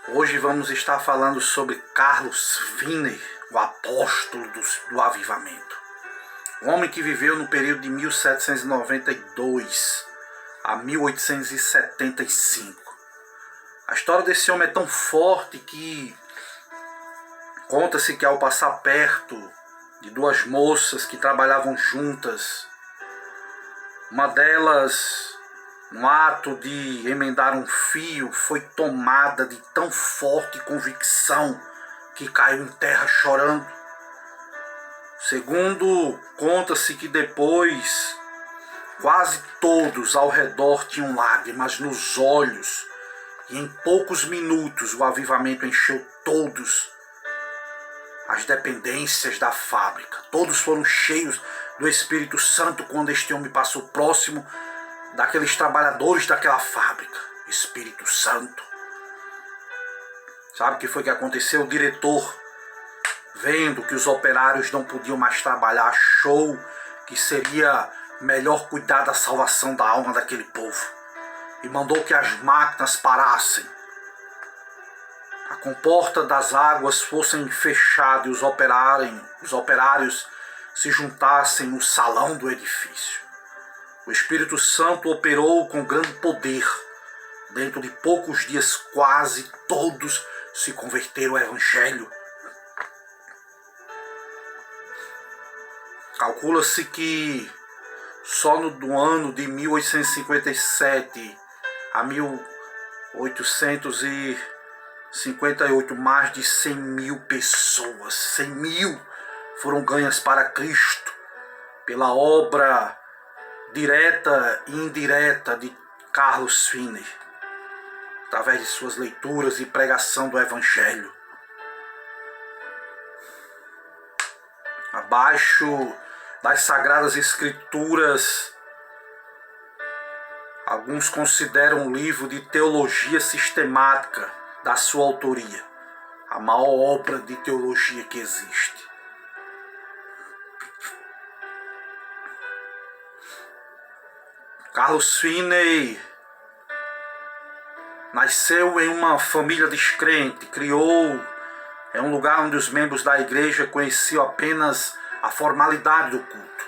Hoje vamos estar falando sobre Carlos Finney, o apóstolo do avivamento. Um homem que viveu no período de 1792 a 1875. A história desse homem é tão forte que conta-se que ao passar perto de duas moças que trabalhavam juntas, uma delas, no ato de emendar um fio, foi tomada de tão forte convicção que caiu em terra chorando. Segundo, conta-se que depois quase todos ao redor tinham lágrimas nos olhos e em poucos minutos o avivamento encheu todos as dependências da fábrica. Todos foram cheios do Espírito Santo quando este homem passou próximo daqueles trabalhadores daquela fábrica. Espírito Santo. Sabe o que foi que aconteceu? O diretor, vendo que os operários não podiam mais trabalhar, achou que seria melhor cuidar da salvação da alma daquele povo e mandou que as máquinas parassem, a comporta das águas fossem fechadas e os operários se juntassem no salão do edifício. O Espírito Santo operou com grande poder. Dentro de poucos dias, quase todos se converteram ao Evangelho. Calcula-se que só no ano de 1857 a 1858, mais de 100 mil pessoas, 100 mil foram ganhas para Cristo pela obra direta e indireta de Carlos Finney, através de suas leituras e pregação do Evangelho. Abaixo das Sagradas Escrituras, alguns consideram um livro de teologia sistemática da sua autoria, a maior obra de teologia que existe. Carlos Finney nasceu em uma família descrente, criou em um lugar onde os membros da igreja conheciam apenas a formalidade do culto.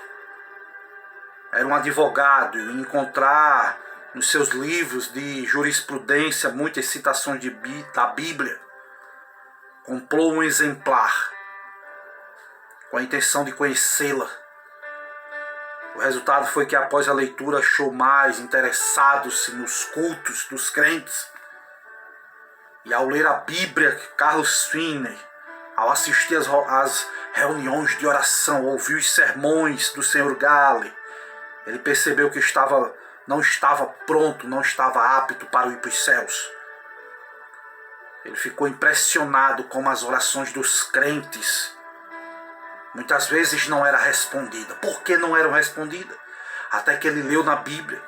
Era um advogado e encontrar nos seus livros de jurisprudência muitas citações da Bíblia. Comprou um exemplar com a intenção de conhecê-la. O resultado foi que após a leitura achou mais interessado-se nos cultos dos crentes. E ao ler a Bíblia, Carlos Finney, ao assistir às reuniões de oração, ouviu os sermões do Sr. Gale, ele percebeu que não estava pronto, não estava apto para ir para os céus. Ele ficou impressionado com as orações dos crentes. Muitas vezes não era respondida. Por que não eram respondidas? Até que ele leu na Bíblia: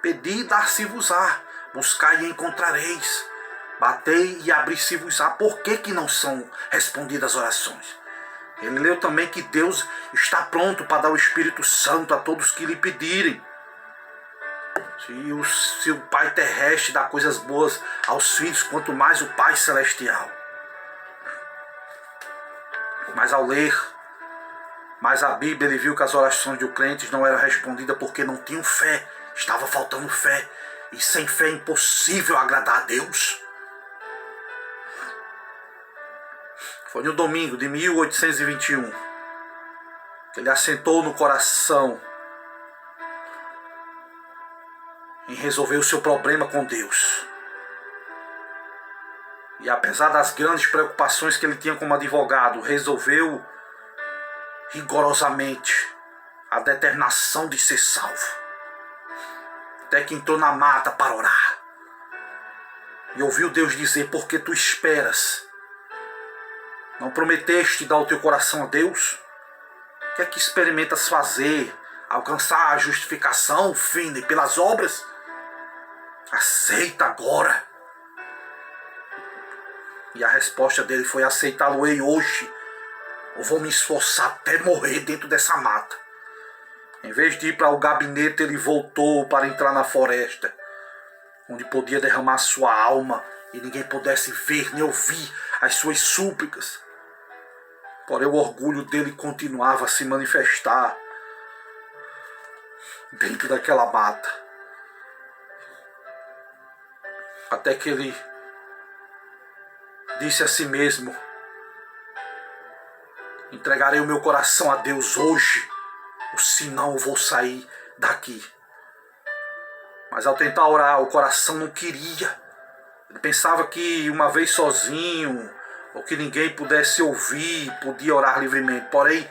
pedi e dar-se-vos-á, buscai e encontrareis, batei e abri-se-vos-á. Por que não são respondidas as orações? Ele leu também que Deus está pronto para dar o Espírito Santo a todos que lhe pedirem. Se o Pai terrestre dá coisas boas aos filhos, quanto mais o Pai celestial. Mas ao ler mais a Bíblia, ele viu que as orações dos crentes não eram respondidas porque não tinham fé. Estava faltando fé. E sem fé é impossível agradar a Deus. Foi no domingo de 1821 que ele assentou no coração em resolver o seu problema com Deus. E apesar das grandes preocupações que ele tinha como advogado, resolveu rigorosamente a determinação de ser salvo. Até que entrou na mata para orar. E ouviu Deus dizer: por que tu esperas? Não prometeste dar o teu coração a Deus? O que é que experimentas fazer? Alcançar a justificação, Finney, pelas obras? Aceita agora. E a resposta dele foi: aceitá-lo-ei hoje, ou vou me esforçar até morrer dentro dessa mata. Em vez de ir para o gabinete, ele voltou para entrar na floresta, onde podia derramar sua alma e ninguém pudesse ver nem ouvir as suas súplicas. Porém, o orgulho dele continuava a se manifestar dentro daquela mata. Até que ele disse a si mesmo: entregarei o meu coração a Deus hoje, ou senão eu vou sair daqui. Mas ao tentar orar, o coração não queria. Ele pensava que uma vez sozinho, ou que ninguém pudesse ouvir, podia orar livremente. Porém,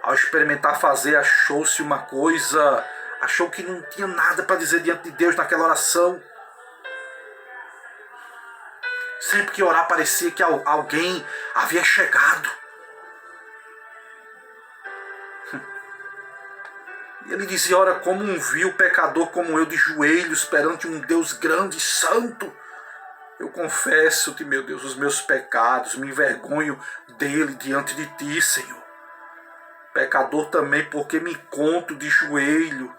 ao experimentar fazer, achou-se uma coisa, achou que não tinha nada para dizer diante de Deus naquela oração. Sempre que orar parecia que alguém havia chegado. E ele dizia: ora, como um vil pecador como eu, de joelhos perante um Deus grande e santo, eu confesso-te, meu Deus, os meus pecados, me envergonho dele diante de ti, Senhor. Pecador também, porque me encontro de joelho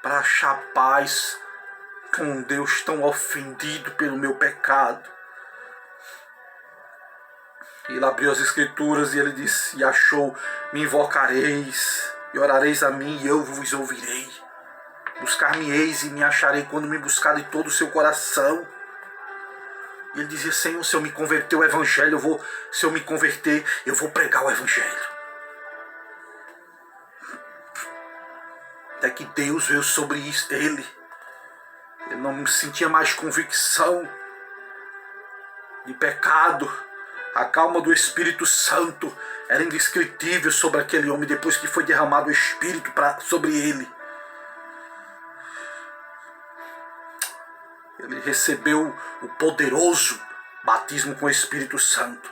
para achar paz com um Deus tão ofendido pelo meu pecado. E ele abriu as escrituras e ele disse, e achou: me invocareis e orareis a mim e eu vos ouvirei. Buscar-me-eis e me acharei quando me buscar de todo o seu coração. E ele dizia: Senhor, se eu me converter ao evangelho, se eu me converter, eu vou pregar o evangelho. Até que Deus veio sobre ele. Ele não sentia mais convicção de pecado. A calma do Espírito Santo era indescritível sobre aquele homem depois que foi derramado o Espírito sobre ele. Ele recebeu o poderoso batismo com o Espírito Santo.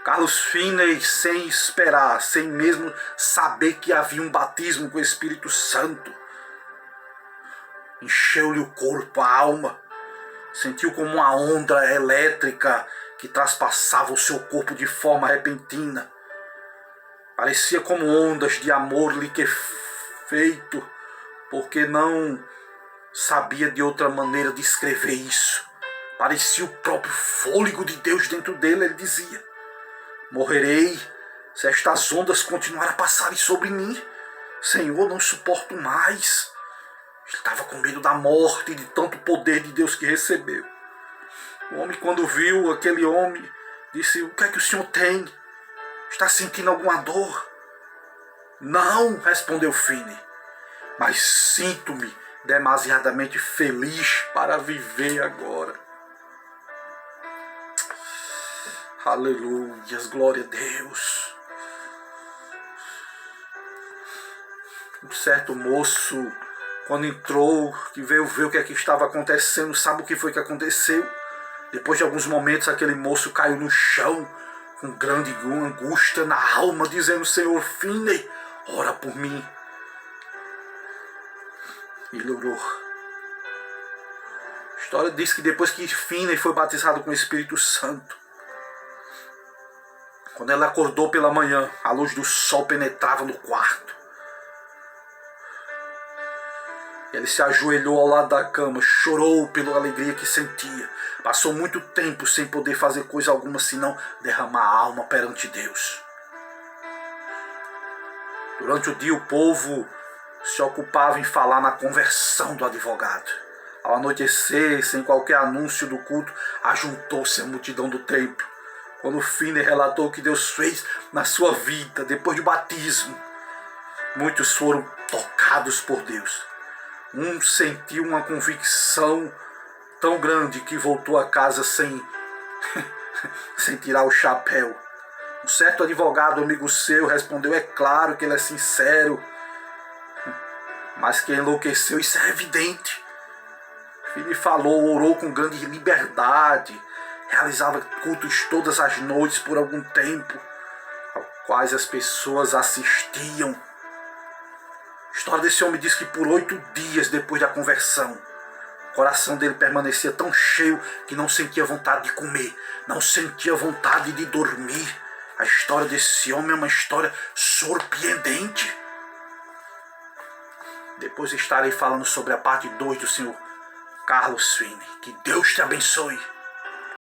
Carlos Finney, sem esperar, sem mesmo saber que havia um batismo com o Espírito Santo, encheu-lhe o corpo, a alma. Sentiu como uma onda elétrica que traspassava o seu corpo de forma repentina. Parecia como ondas de amor liquefeito, porque não sabia de outra maneira de escrever isso. Parecia o próprio fôlego de Deus dentro dele. Ele dizia: morrerei se estas ondas continuarem a passarem sobre mim. Senhor, não suporto mais. Estava com medo da morte e de tanto poder de Deus que recebeu. O homem, quando viu aquele homem, disse: o que é que o senhor tem? Está sentindo alguma dor? Não, respondeu Finney, mas sinto-me demasiadamente feliz para viver agora. Aleluia, glória a Deus. Um certo moço, quando entrou, que veio ver o que é que estava acontecendo, sabe o que foi que aconteceu? Depois de alguns momentos, aquele moço caiu no chão, com grande angústia na alma, dizendo: Senhor Finney, ora por mim. E ele orou. A história diz que depois que Finney foi batizado com o Espírito Santo, quando ela acordou pela manhã, a luz do sol penetrava no quarto. Ele se ajoelhou ao lado da cama, chorou pela alegria que sentia. Passou muito tempo sem poder fazer coisa alguma senão derramar a alma perante Deus. Durante o dia o povo se ocupava em falar na conversão do advogado. Ao anoitecer, sem qualquer anúncio do culto, ajuntou-se a multidão do templo. Quando Finney relatou o que Deus fez na sua vida depois do batismo, muitos foram tocados por Deus. Um sentiu uma convicção tão grande que voltou a casa sem tirar o chapéu. Um certo advogado, amigo seu, respondeu: é claro que ele é sincero, mas que enlouqueceu, isso é evidente. Ele falou, orou com grande liberdade, realizava cultos todas as noites por algum tempo, ao quais as pessoas assistiam. A história desse homem diz que por 8 dias depois da conversão, o coração dele permanecia tão cheio que não sentia vontade de comer, não sentia vontade de dormir. A história desse homem é uma história surpreendente. Depois estarei falando sobre a parte 2 do senhor Carlos Finney. Que Deus te abençoe.